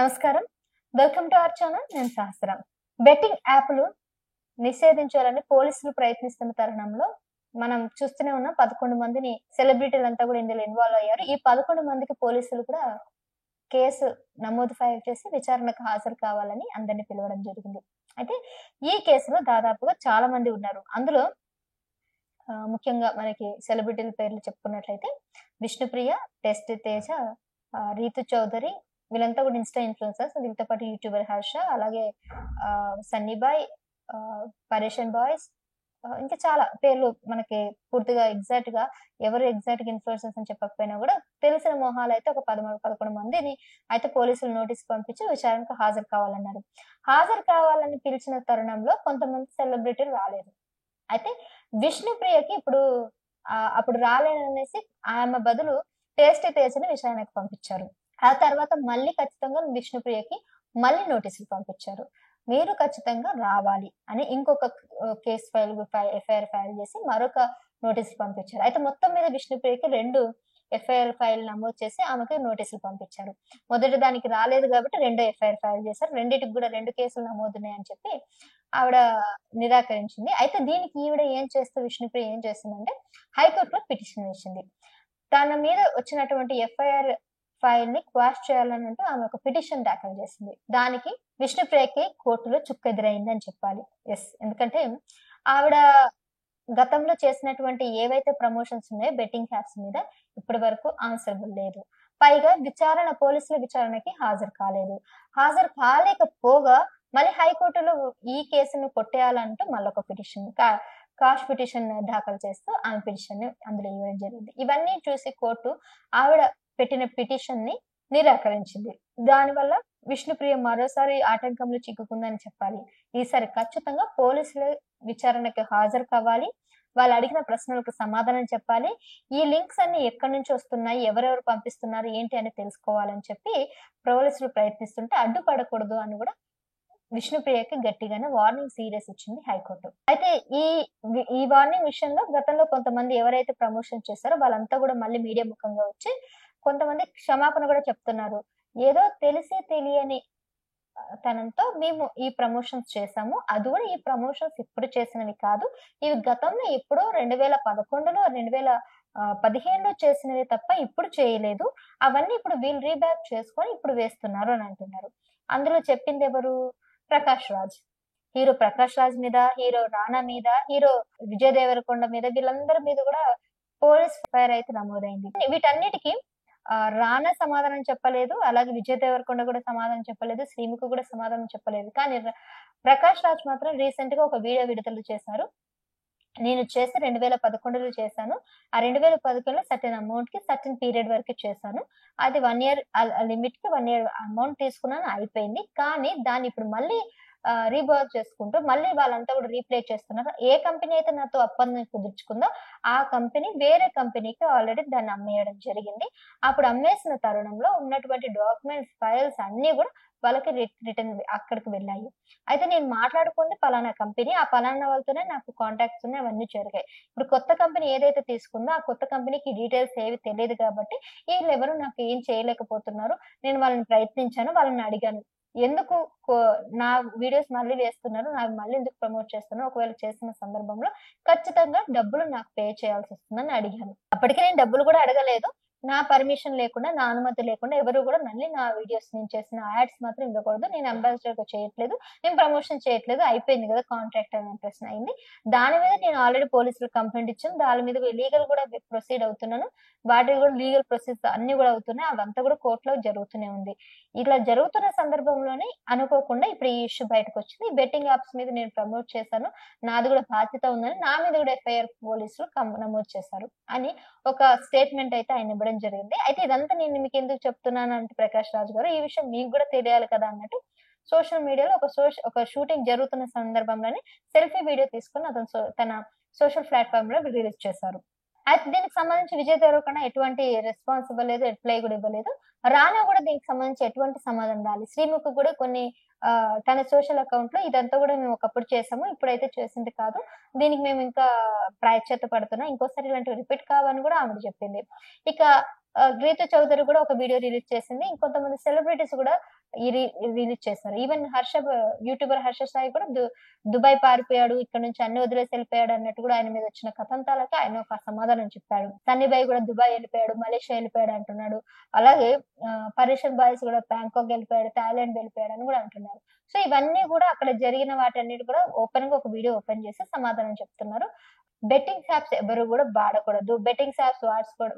నమస్కారం. Welcome to our channel. నేను సహస్ర. Betting యాప్‌లు నిషేధించాలని పోలీసులు ప్రయత్నిస్తున్న తరుణంలో మనం చూస్తూనే ఉన్నాం. 11 మందిని సెలబ్రిటీలంతా కూడా ఇందులో ఇన్వాల్వ్ అయ్యారు. ఈ 11 మందికి పోలీసులు కూడా కేసు నమోదు ఫైల్ చేసి విచారణకు హాజరు కావాలని అందరిని పిలవడం జరిగింది. అయితే ఈ కేసులో దాదాపుగా చాలా మంది ఉన్నారు. అందులో ముఖ్యంగా మనకి సెలబ్రిటీల పేర్లు చెప్పుకున్నట్లయితే విష్ణుప్రియ, టెస్ట్ తేజ, రీతు చౌదరి వీళ్ళంతా కూడా ఇన్‌స్టా ఇన్‌ఫ్లుయెన్సర్స్. వీళ్ళతో పాటు యూట్యూబర్ హర్ష, అలాగే సన్నీ బాయ్, పరేషన్ బాయ్స్, ఇంకా చాలా పేర్లు మనకి పూర్తిగా ఎగ్జాక్ట్‌గా ఎవరు ఎగ్జాక్ట్‌గా ఇన్‌ఫ్లుయెన్సర్స్ అని చెప్పకపోయినా కూడా తెలిసిన మొహాలైతే ఒక 13, 11 మందిని అయితే పోలీసులు నోటీస్ పంపించి విచారణకు హాజరు కావాలన్నారు. హాజరు కావాలని పిలిచిన తరుణంలో కొంతమంది సెలబ్రిటీలు రాలేదు. అయితే విష్ణుప్రియకి ఇప్పుడు అప్పుడు రాలేననేసి ఆమె బదులు టేస్టీ తేజని విచారణకు పంపించారు. ఆ తర్వాత మళ్ళీ ఖచ్చితంగా విష్ణుప్రియకి మళ్ళీ నోటీసులు పంపించారు. మీరు ఖచ్చితంగా రావాలి అని ఇంకొక కేస్ ఎఫ్ఐఆర్ ఫైల్ చేసి మరొక నోటీసులు పంపించారు. అయితే మొత్తం మీద విష్ణుప్రియకి 2 ఎఫ్ఐఆర్ ఫైల్ నమోదు చేసి ఆమెకి నోటీసులు పంపించారు. మొదటి దానికి రాలేదు కాబట్టి రెండో ఎఫ్ఐఆర్ ఫైల్ చేశారు. రెండిటికి కూడా 2 కేసులు నమోదున్నాయని చెప్పి ఆవిడ నిరాకరించింది. అయితే దీనికి ఈవిడ విష్ణుప్రియ ఏం చేసిందంటే హైకోర్టులో పిటిషన్ వేసింది. తన మీద వచ్చినటువంటి ఎఫ్ఐఆర్ ఫైల్ ని క్వాష్ చేయాలనంటూ ఆమె ఒక పిటిషన్ దాఖలు చేసింది. దానికి విష్ణుప్రియకి కోర్టులో చుక్కెదురైందని చెప్పాలి. ఎందుకంటే ఆవిడ గతంలో చేసినటువంటి ఏవైతే ప్రమోషన్స్ ఉన్నాయో బెట్టింగ్ యాప్స్ మీద ఇప్పటి వరకు ఆన్సరబుల్ లేదు. పైగా పోలీసుల విచారణకి హాజరు కాలేదు. హాజరు కాలేకపోగా మళ్ళీ హైకోర్టులో ఈ కేసును కొట్టేయాలంటూ మళ్ళొక కాష్ పిటిషన్ దాఖలు చేస్తూ ఆమె పిటిషన్ అందులో ఇవ్వడం జరిగింది. ఇవన్నీ చూసి కోర్టు ఆవిడ పెట్టిన పిటిషన్ ని నిరాకరించింది. దానివల్ల విష్ణుప్రియ మరోసారి ఆటంకంలో చిక్కుకుందని చెప్పాలి. ఈసారి ఖచ్చితంగా పోలీసుల విచారణకి హాజరు కావాలి. వాళ్ళు అడిగిన ప్రశ్నలకు సమాధానం చెప్పాలి. ఈ లింక్స్ అన్ని ఎక్కడి నుంచి వస్తున్నాయి, ఎవరెవరు పంపిస్తున్నారు, ఏంటి అని తెలుసుకోవాలని చెప్పి పోలీసులు ప్రయత్నిస్తుంటే అడ్డుపడకూడదు అని కూడా విష్ణుప్రియకి గట్టిగానే వార్నింగ్ సీరియస్ ఇచ్చింది హైకోర్టు. అయితే ఈ వార్నింగ్ విషయంలో గతంలో కొంతమంది ఎవరైతే ప్రమోషన్ చేశారో వాళ్ళంతా కూడా మళ్ళీ మీడియా ముఖంగా వచ్చి కొంతమంది క్షమాపణ కూడా చెప్తున్నారు. ఏదో తెలిసి తెలియని తనంతో మేము ఈ ప్రమోషన్స్ చేశాము. అది కూడా ఈ ప్రమోషన్స్ ఇప్పుడు చేసినవి కాదు. ఇవి గతంలో ఎప్పుడో 2011లో 2015లో చేసినవి తప్ప ఇప్పుడు చేయలేదు. అవన్నీ ఇప్పుడు వీళ్ళు రీబ్యాక్ చేసుకొని ఇప్పుడు వేస్తున్నారు అని అంటున్నారు. అందులో చెప్పింది ఎవరు? ప్రకాష్ రాజ్. హీరో ప్రకాష్ రాజ్ మీద, హీరో రానా మీద, హీరో విజయ్ దేవరకొండ మీద వీళ్ళందరి మీద కూడా పోలీస్ ఎఫ్ఐఆర్ అయితే నమోదైంది. వీటన్నిటికీ రానా సమాధానం చెప్పలేదు. అలాగే విజయ్ దేవరకొండ కూడా సమాధానం చెప్పలేదు. శ్రీముఖి కూడా సమాధానం చెప్పలేదు. కానీ ప్రకాష్ రాజ్ మాత్రం రీసెంట్ గా ఒక వీడియో విడుదల చేశారు. నేను చేసి 2011లో చేశాను. ఆ 2011లో సర్టెన్ అమౌంట్ కి సర్టెన్ పీరియడ్ వరకే చేశాను. అది 1 ఇయర్ లిమిట్ కి 1 ఇయర్ అమౌంట్ తీసుకున్నాను, అయిపోయింది. కానీ దాన్ని ఇప్పుడు మళ్ళీ రీవర్క్ చేసుకుంటూ మళ్ళీ వాళ్ళంతా కూడా రీప్లే చేస్తున్నారు. ఏ కంపెనీ అయితే నాతో ఒప్పందం కుదుర్చుకుందో ఆ కంపెనీ వేరే కంపెనీకి ఆల్రెడీ దాన్ని అమ్మేయడం జరిగింది. అప్పుడు అమ్మేసిన తరుణంలో ఉన్నటువంటి డాక్యుమెంట్స్, ఫైల్స్ అన్ని కూడా వాళ్ళకి రిటర్న్ అక్కడికి వెళ్ళాయి. అయితే నేను మాట్లాడుకుంది పలానా కంపెనీ, ఆ పలానా వాళ్ళతోనే నాకు కాంటాక్ట్స్ ఉన్నాయి, అవన్నీ జరిగాయి. ఇప్పుడు కొత్త కంపెనీ ఏదైతే తీసుకుందో ఆ కొత్త కంపెనీకి డీటెయిల్స్ ఏవి తెలియదు కాబట్టి వీళ్ళెవరు నాకు ఏం చేయలేకపోతున్నారు. నేను వాళ్ళని ప్రయత్నించాను, వాళ్ళని అడిగాను. ఎందుకు నా వీడియోస్ మళ్ళీ వేస్తున్నారు, నాకు మళ్ళీ ఎందుకు ప్రమోట్ చేస్తున్నారు, ఒకవేళ చేసిన సందర్భంలో ఖచ్చితంగా డబ్బులు నాకు పే చేయాల్సి వస్తుందని అడిగాను. అప్పటికి నేను డబ్బులు కూడా అడగలేదు. నా పర్మిషన్ లేకుండా, నా అనుమతి లేకుండా ఎవరు కూడా మళ్ళీ నా వీడియోస్ నేను చేసిన యాడ్స్ మాత్రం ఇవ్వకూడదు. నేను అంబాసిడర్‌గా చేయట్లేదు, నేను ప్రమోషన్ చేయట్లేదు, అయిపోయింది కదా కాంట్రాక్ట్ అనే ప్రశ్న అయింది. దాని మీద నేను ఆల్రెడీ పోలీసులకు కంప్లెయింట్ ఇచ్చాను. దాని మీద లీగల్ కూడా ప్రొసీడ్ అవుతున్నాను. వాటికి కూడా లీగల్ ప్రొసీస్ అన్ని కూడా అవుతున్నాయి. అవంతా కూడా కోర్టులో జరుగుతూనే ఉంది. ఇట్లా జరుగుతున్న సందర్భంలోనే అనుకోకుండా ఇప్పుడు ఈ ఇష్యూ బయటకొచ్చింది. బెట్టింగ్ యాప్స్ మీద నేను ప్రమోట్ చేశాను, నాది కూడా బాధ్యత ఉందని నా మీద కూడా ఎఫ్ఐఆర్ పోలీసులు నమోదు చేశారు అని ఒక స్టేట్మెంట్ అయితే ఆయన ఇవ్వడం జరిగింది. అయితే ఇదంతా నేను మీకు ఎందుకు చెప్తున్నాను అంటే ప్రకాష్ రాజ్ గారు, ఈ విషయం మీకు కూడా తెలియాలి కదా అన్నట్టు సోషల్ మీడియాలో ఒక షూటింగ్ జరుగుతున్న సందర్భంలోనే సెల్ఫీ వీడియో తీసుకొని అతను తన సోషల్ ప్లాట్‌ఫార్మ్ లో రిలీజ్ చేశారు. అయితే దీనికి సంబంధించి విజయ్ దేవరకొండ ఎటువంటి రెస్పాన్స్ ఇవ్వలేదు, రిప్లై కూడా ఇవ్వలేదు. రానా కూడా దీనికి సంబంధించి ఎటువంటి సమాధానం రాలేదు. శ్రీముఖి కూడా కొన్ని తన సోషల్ అకౌంట్ లో ఇదంతా కూడా మేము ఒకప్పుడు చేసాము, ఇప్పుడైతే చేసింది కాదు, దీనికి మేము ఇంకా ప్రాయశ్చిత్త పడుతున్నాం, ఇంకోసారి ఇలాంటివి రిపీట్ కావని కూడా ఆవిడ చెప్పింది. ఇక రీతు చౌదరి కూడా ఒక వీడియో రిలీజ్ చేసింది. ఇంకొంతమంది సెలబ్రిటీస్ కూడా ఈ రి రిలీజ్ చేశారు. ఈవెన్ యూట్యూబర్ హర్ష సాయి కూడా దుబాయ్ పారిపోయాడు. ఇక్కడ నుంచి అన్ని వదిలేసి వెళ్ళిపోయాడు అన్నట్టు కూడా ఆయన మీద వచ్చిన కథంతాలకి ఆయన ఒక సమాధానం చెప్పాడు. సన్నీ భాయ్ కూడా దుబాయ్ వెళ్ళిపోయాడు, మలేషియా వెళ్ళిపోయాడు అంటున్నాడు. అలాగే పరేషన్ బాయ్స్ కూడా బ్యాంకాక్ వెళ్ళిపోయాడు, థాయిలాండ్ వెళ్ళిపోయాడు అని కూడా అంటున్నారు. సో ఇవన్నీ కూడా అక్కడ జరిగిన వాటన్నిటి కూడా ఓపెన్ గా ఒక వీడియో ఓపెన్ చేసి సమాధానం చెప్తున్నారు. బెట్టింగ్ యాప్స్ ఎవరు కూడా వాడకూడదు. బెట్టింగ్ యాప్స్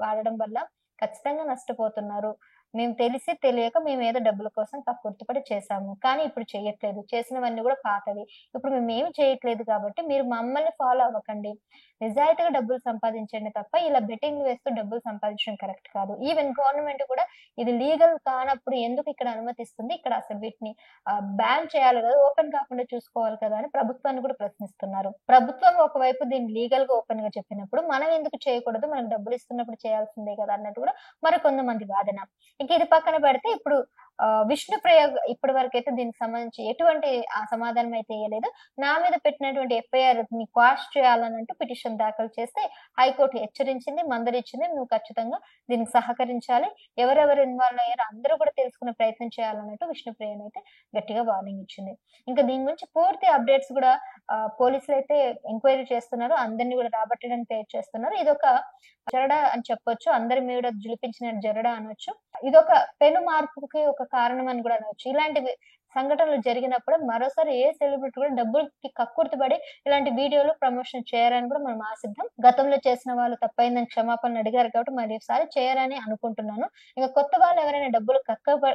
వాడడం వల్ల ఖచ్చితంగా నష్టపోతున్నారు. మేము తెలిసి తెలియక మేమేదో డబ్బుల కోసం కక్కుర్తిపడి చేశాము. కానీ ఇప్పుడు చెయ్యట్లేదు. చేసినవన్నీ కూడా పాతవి. ఇప్పుడు మేమేమి చేయట్లేదు కాబట్టి మీరు మమ్మల్ని ఫాలో అవ్వకండి. నిజాయితీగా డబ్బులు సంపాదించండి తప్ప ఇలా బెట్టింగ్‌లు వేస్తూ డబ్బులు సంపాదించడం కరెక్ట్ కాదు. ఈవెన్ గవర్నమెంట్ కూడా ఇది లీగల్ కానప్పుడు ఎందుకు ఇక్కడ అనుమతిస్తుంది? ఇక్కడ అసలు వీటిని బ్యాన్ చేయాలి కదా! ఓపెన్ కాకుండా చూసుకోవాలి కదా! అని ప్రభుత్వాన్ని కూడా ప్రశ్నిస్తున్నారు. ప్రభుత్వం ఒకవైపు దీన్ని లీగల్‌గా ఓపెన్‌గా చెప్పినప్పుడు మనం ఎందుకు చేయకూడదు? మనకు డబ్బులు ఇస్తున్నప్పుడు చేయాల్సిందే కదా! అన్నట్టు కూడా మరికొంతమంది వాదన. ఇంక ఇది పక్కన పెడితే ఇప్పుడు విష్ణుప్రియ ఇప్పటి వరకైతే దీనికి సంబంధించి ఎటువంటి సమాధానం అయితే ఇయ్యలేదు. నా మీద పెట్టినటువంటి ఎఫ్ఐఆర్‌ని క్వాష్ చేయాలనంటూ పిటిషన్ దాఖలు చేస్తే హైకోర్టు హెచ్చరించింది, మందలిచ్చింది. నువ్వు ఖచ్చితంగా దీనికి సహకరించాలి. ఎవరెవరు ఇన్వాల్వ్ అయ్యారో అందరూ కూడా తెలుసుకునే ప్రయత్నం చేయాలన్నట్టు విష్ణుప్రియనైతే గట్టిగా వార్నింగ్ ఇచ్చింది. ఇంకా దీని గురించి పూర్తి అప్డేట్స్ కూడా పోలీసులైతే ఎంక్వైరీ చేస్తున్నారు. అందరిని కూడా రాబట్టడానికి ప్రయత్నం చేస్తున్నారు. ఇదొక జరడా అని చెప్పొచ్చు. అందరి మీద జులిపించిన జరడా అనొచ్చు. ఇదొక పెను మార్పుకి ఒక కారణం అని కూడా అనొచ్చు. ఇలాంటివి సంఘటనలు జరిగినప్పుడు మరోసారి ఏ సెలబ్రిటీ కూడా డబ్బులకి కక్కుర్తిపడి ఇలాంటి వీడియోలు ప్రమోషన్ చేయరని కూడా మనం ఆశిద్దాం. గతంలో చేసిన వాళ్ళు తప్పైందని క్షమాపణలు అడిగారు కాబట్టి మరోసారి చేయరని అనుకుంటున్నాను. ఇక కొత్త వాళ్ళు ఎవరైనా డబ్బులు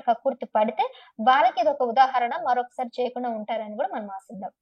కక్కుర్తి పడితే వాళ్ళకి ఇదొక ఉదాహరణ. మరొకసారి చేయకుండా ఉంటారని కూడా మనం ఆశిద్దాం.